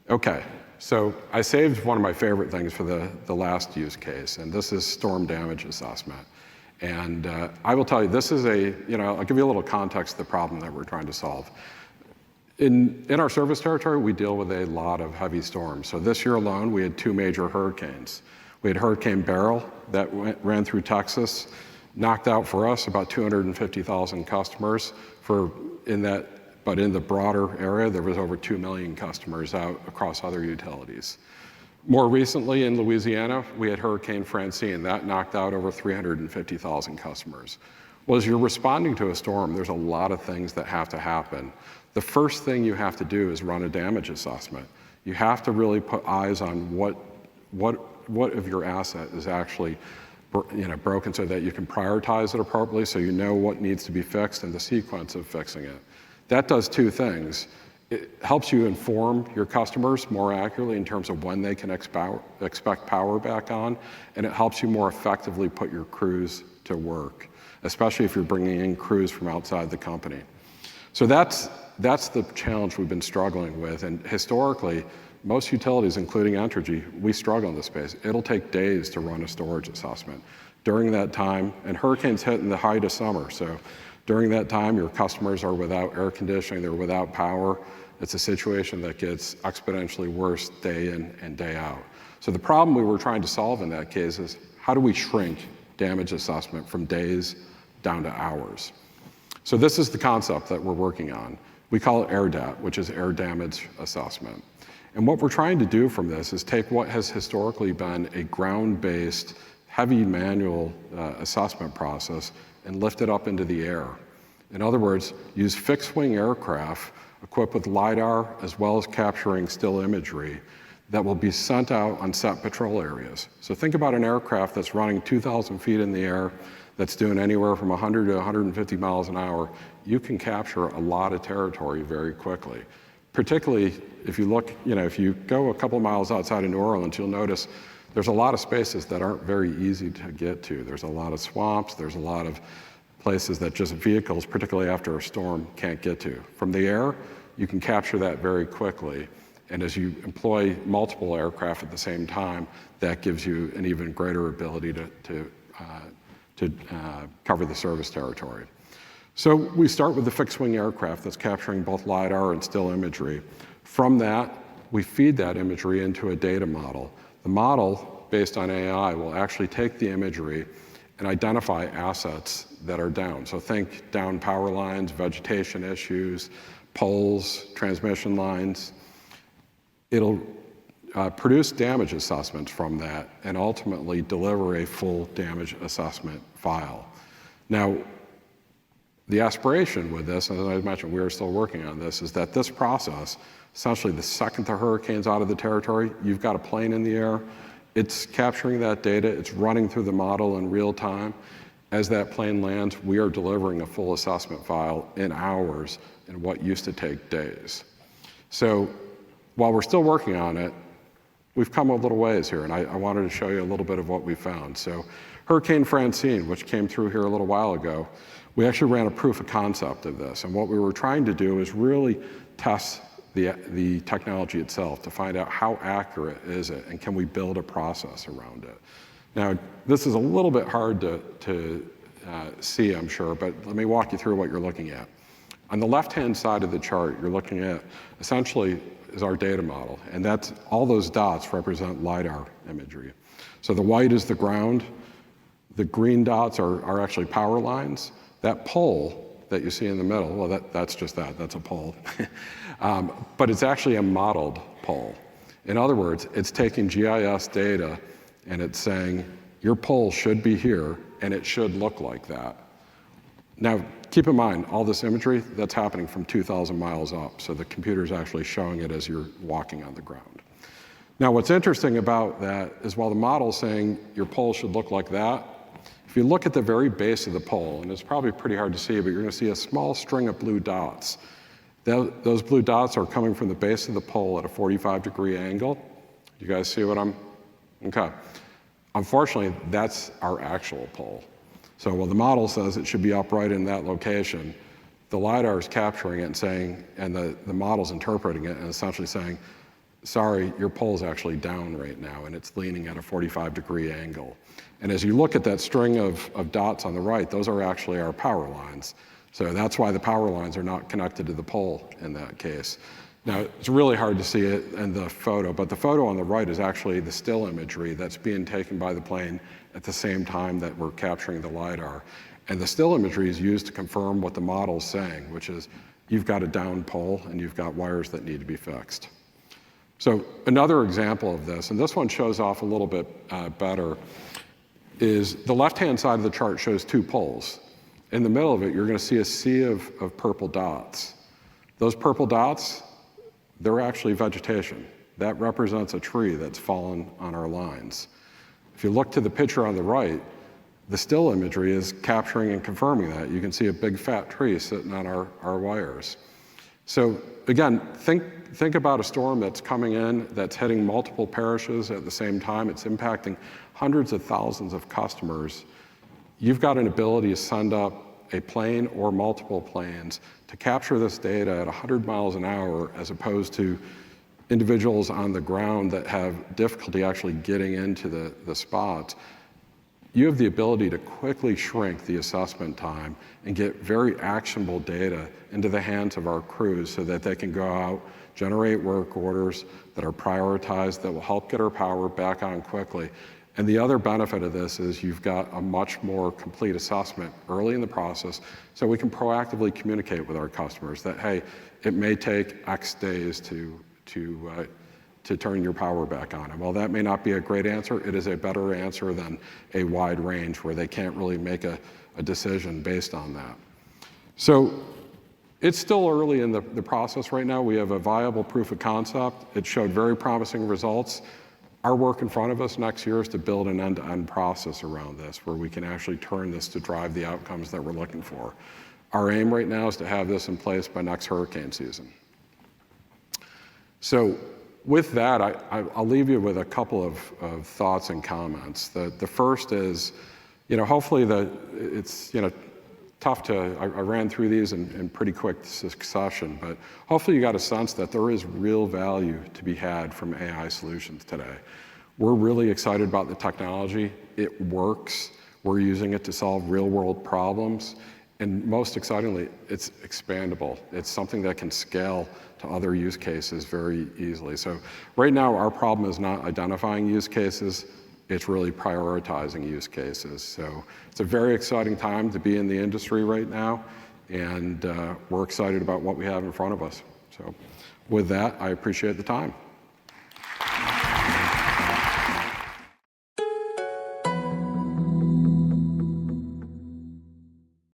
Okay, so I saved one of my favorite things for the last use case, and this is storm damage assessment. And I will tell you, this is I'll give you a little context of the problem that we're trying to solve. In our service territory, we deal with a lot of heavy storms. So this year alone, we had 2 major hurricanes. We had Hurricane Beryl that ran through Texas, knocked out for us about 250,000 customers but in the broader area, there was over 2 million customers out across other utilities. More recently in Louisiana, we had Hurricane Francine. That knocked out over 350,000 customers. Well, as you're responding to a storm, there's a lot of things that have to happen. The first thing you have to do is run a damage assessment. You have to really put eyes on what of your asset is actually broken so that you can prioritize it appropriately so you know what needs to be fixed and the sequence of fixing it. That does 2 things. It helps you inform your customers more accurately in terms of when they can expect power back on, and it helps you more effectively put your crews to work, especially if you're bringing in crews from outside the company. So that's the challenge we've been struggling with, and historically, most utilities, including Entergy, we struggle in this space. It'll take days to run a storage assessment. During that time, and hurricanes hit in the height of summer, so during that time, your customers are without air conditioning, they're without power. It's a situation that gets exponentially worse day in and day out. So the problem we were trying to solve in that case is how do we shrink damage assessment from days down to hours? So this is the concept that we're working on. We call it AirDAT, which is Air Damage Assessment. And what we're trying to do from this is take what has historically been a ground-based, heavy manual assessment process and lift it up into the air. In other words, use fixed-wing aircraft equipped with lidar as well as capturing still imagery that will be sent out on set patrol areas. So think about an aircraft that's running 2,000 feet in the air, that's doing anywhere from 100 to 150 miles an hour. You can capture a lot of territory very quickly. Particularly if you look, if you go a couple miles outside of New Orleans, you'll notice there's a lot of spaces that aren't very easy to get to. There's a lot of swamps, there's a lot of places that just vehicles, particularly after a storm, can't get to. From the air, you can capture that very quickly. And as you employ multiple aircraft at the same time, that gives you an even greater ability to cover the service territory. So we start with the fixed-wing aircraft that's capturing both lidar and still imagery. From that, we feed that imagery into a data model. The model, based on AI, will actually take the imagery and identify assets that are down. So think down power lines, vegetation issues, poles, transmission lines. It'll produce damage assessments from that and ultimately deliver a full damage assessment file. Now, the aspiration with this, and as I mentioned, we are still working on this, is that this process, essentially the second the hurricane's out of the territory, you've got a plane in the air, it's capturing that data, it's running through the model in real time. As that plane lands, we are delivering a full assessment file in hours in what used to take days. So while we're still working on it, we've come a little ways here, and I wanted to show you a little bit of what we found. So Hurricane Francine, which came through here a little while ago, we actually ran a proof of concept of this. And what we were trying to do is really test the technology itself to find out how accurate is it and can we build a process around it. Now, this is a little bit hard to see, I'm sure, but let me walk you through what you're looking at. On the left-hand side of the chart, you're looking at essentially is our data model, and that's all those dots represent lidar imagery. So the white is the ground, the green dots are actually power lines. That pole that you see in the middle, well, that's just that's a pole. But it's actually a modeled pole. In other words, it's taking GIS data and it's saying, your pole should be here and it should look like that. Now, keep in mind, all this imagery, that's happening from 2,000 miles up, so the computer's actually showing it as you're walking on the ground. Now, what's interesting about that is while the model's saying your pole should look like that, if you look at the very base of the pole, and it's probably pretty hard to see, but you're gonna see a small string of blue dots. Those blue dots are coming from the base of the pole at a 45-degree angle. You guys see what okay. Unfortunately, that's our actual pole. So while the model says it should be upright in that location, the lidar is capturing it and saying, and the model's interpreting it and essentially saying, sorry, your pole's actually down right now and it's leaning at a 45-degree angle. And as you look at that string of dots on the right, those are actually our power lines. So that's why the power lines are not connected to the pole in that case. Now, it's really hard to see it in the photo, but the photo on the right is actually the still imagery that's being taken by the plane at the same time that we're capturing the lidar. And the still imagery is used to confirm what the model's saying, which is you've got a down pole and you've got wires that need to be fixed. So another example of this, and this one shows off a little bit better, is the left-hand side of the chart shows 2 poles. In the middle of it, you're going to see a sea of purple dots. Those purple dots, they're actually vegetation. That represents a tree that's fallen on our lines. If you look to the picture on the right, the still imagery is capturing and confirming that. You can see a big fat tree sitting on our wires. So again, think about a storm that's coming in, that's hitting multiple parishes at the same time. It's impacting hundreds of thousands of customers. You've got an ability to send up a plane or multiple planes to capture this data at 100 miles an hour, as opposed to individuals on the ground that have difficulty actually getting into the spots. You have the ability to quickly shrink the assessment time and get very actionable data into the hands of our crews so that they can go out, generate work orders that are prioritized, that will help get our power back on quickly. And the other benefit of this is you've got a much more complete assessment early in the process, so we can proactively communicate with our customers that, hey, it may take X days to turn your power back on. And while that may not be a great answer, it is a better answer than a wide range where they can't really make a decision based on that. So it's still early in the process right now. We have a viable proof of concept. It showed very promising results. Our work in front of us next year is to build an end-to-end process around this where we can actually turn this to drive the outcomes that we're looking for. Our aim right now is to have this in place by next hurricane season. So with that, I'll leave you with a couple of thoughts and comments. The first is, hopefully it's, tough to, I ran through these in pretty quick succession, but hopefully you got a sense that there is real value to be had from AI solutions today. We're really excited about the technology. It works. We're using it to solve real world problems. And most excitingly, it's expandable. It's something that can scale to other use cases very easily. So right now, our problem is not identifying use cases. It's really prioritizing use cases. So it's a very exciting time to be in the industry right now, and we're excited about what we have in front of us. So with that, I appreciate the time.